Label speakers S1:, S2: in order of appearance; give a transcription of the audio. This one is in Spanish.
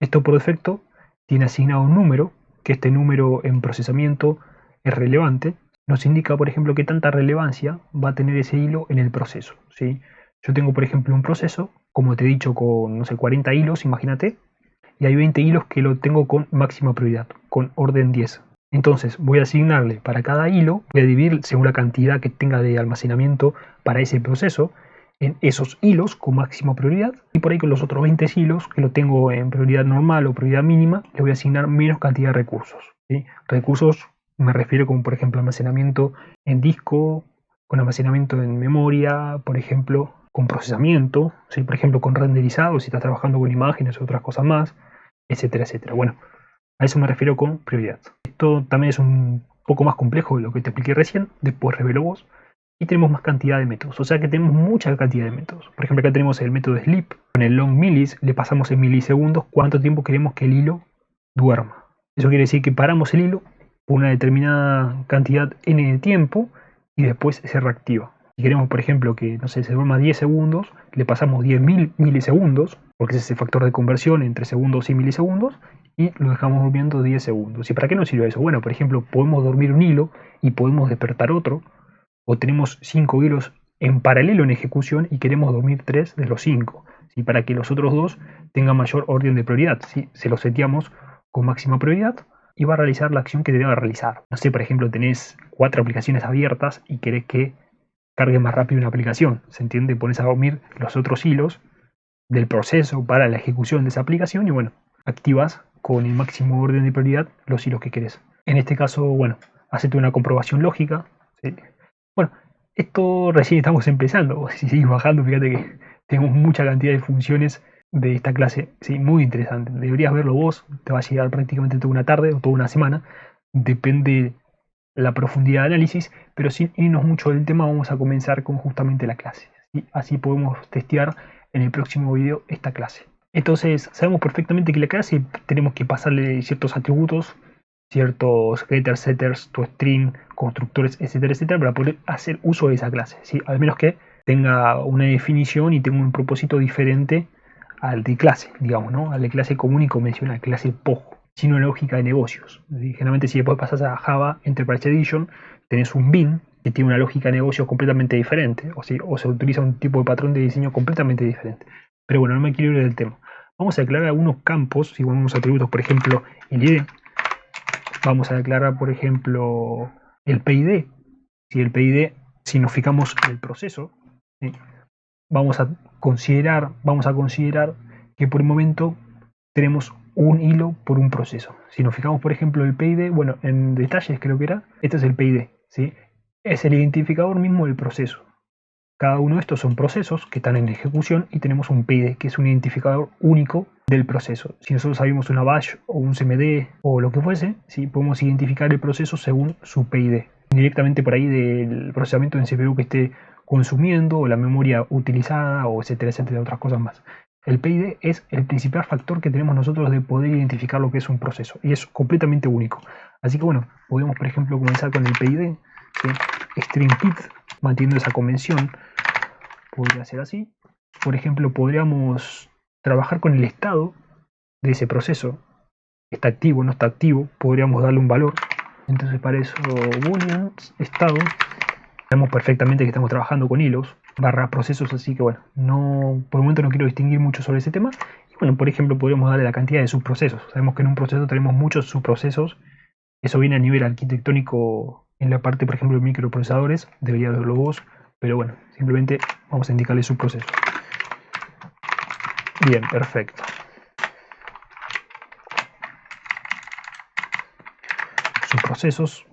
S1: Esto por defecto tiene asignado un número, que este número en procesamiento es relevante. Nos indica, por ejemplo, qué tanta relevancia va a tener ese hilo en el proceso, ¿sí? Yo tengo, por ejemplo, un proceso, como te he dicho, con, no sé, 40 hilos, imagínate, y hay 20 hilos que lo tengo con máxima prioridad, con orden 10. Entonces voy a asignarle para cada hilo, voy a dividir según la cantidad que tenga de almacenamiento para ese proceso, en esos hilos con máxima prioridad, y por ahí con los otros 20 hilos que lo tengo en prioridad normal o prioridad mínima, le voy a asignar menos cantidad de recursos, ¿sí? Recursos me refiero como por ejemplo almacenamiento en disco, con almacenamiento en memoria, por ejemplo con procesamiento, ¿sí? Por ejemplo con renderizado si estás trabajando con imágenes o otras cosas más, etcétera, etcétera. Bueno, a eso me refiero con prioridad. Esto también es un poco más complejo de lo que te expliqué recién, después revelo vos, y tenemos más cantidad de métodos, o sea que tenemos mucha cantidad de métodos. Por ejemplo, acá tenemos el método sleep, con el long millis le pasamos en milisegundos cuánto tiempo queremos que el hilo duerma. Eso quiere decir que paramos el hilo por una determinada cantidad n de tiempo y después se reactiva. Si queremos, por ejemplo, que no sé, se duerma 10 segundos, le pasamos 10.000 milisegundos, porque es ese factor de conversión entre segundos y milisegundos, y lo dejamos durmiendo 10 segundos. ¿Y para qué nos sirve eso? Bueno, por ejemplo, podemos dormir un hilo y podemos despertar otro, o tenemos 5 hilos en paralelo en ejecución y queremos dormir 3 de los 5, ¿sí? Para que los otros dos tengan mayor orden de prioridad, ¿sí? Se los seteamos con máxima prioridad y va a realizar la acción que debe realizar. No sé, por ejemplo, tenés 4 aplicaciones abiertas y querés que cargue más rápido una aplicación, ¿se entiende? Pones a dormir los otros hilos del proceso para la ejecución de esa aplicación y bueno, activas con el máximo orden de prioridad los hilos que querés. En este caso, bueno, hacete una comprobación lógica, ¿sí? Bueno, esto recién estamos empezando. Si seguís bajando, fíjate que tenemos mucha cantidad de funciones de esta clase, sí, muy interesante. Deberías verlo vos, te va a llegar prácticamente toda una tarde o toda una semana, depende la profundidad de análisis, pero sin irnos mucho del tema vamos a comenzar con justamente la clase, ¿sí? Así podemos testear en el próximo video esta clase. Entonces sabemos perfectamente que la clase tenemos que pasarle ciertos atributos, ciertos getters, setters, toString, constructores, etcétera, etcétera, para poder hacer uso de esa clase, ¿sí? Al menos que tenga una definición y tenga un propósito diferente al de clase, digamos, ¿no? Al de clase común y convencional, clase POJ, sino lógica de negocios. Generalmente si después pasas a Java Enterprise Edition, tenés un bin que tiene una lógica de negocios completamente diferente, o se utiliza un tipo de patrón de diseño completamente diferente. Pero bueno, no me quiero ir del tema. Vamos a declarar algunos campos, si ponemos atributos, por ejemplo, el ID. Vamos a declarar, por ejemplo, el PID. Si el PID, si nos fijamos en el proceso, ¿sí? vamos a considerar que por el momento tenemos un hilo por un proceso. Si nos fijamos, por ejemplo, el PID, bueno, en detalles creo que era, este es el PID, ¿sí? Es el identificador mismo del proceso. Cada uno de estos son procesos que están en ejecución y tenemos un PID, que es un identificador único del proceso. Si nosotros sabemos una bash o un CMD o lo que fuese, ¿sí? Podemos identificar el proceso según su PID. Directamente por ahí del procesamiento en CPU que esté consumiendo, o la memoria utilizada, o etcétera, etcétera, otras cosas más. El PID es el principal factor que tenemos nosotros de poder identificar lo que es un proceso y es completamente único. Así que bueno, podemos por ejemplo comenzar con el PID, ¿sí? String PID, manteniendo esa convención, podría ser así. Por ejemplo, podríamos trabajar con el estado de ese proceso. Está activo, no está activo, podríamos darle un valor. Entonces para eso boolean estado, sabemos perfectamente que estamos trabajando con hilos barra procesos, así que bueno, no, por el momento no quiero distinguir mucho sobre ese tema. Y bueno, por ejemplo, podríamos darle la cantidad de subprocesos. Sabemos que en un proceso tenemos muchos subprocesos. Eso viene a nivel arquitectónico en la parte, por ejemplo, de microprocesadores. Debería verlo vos, pero bueno, simplemente vamos a indicarle subprocesos. Bien, perfecto. Subprocesos,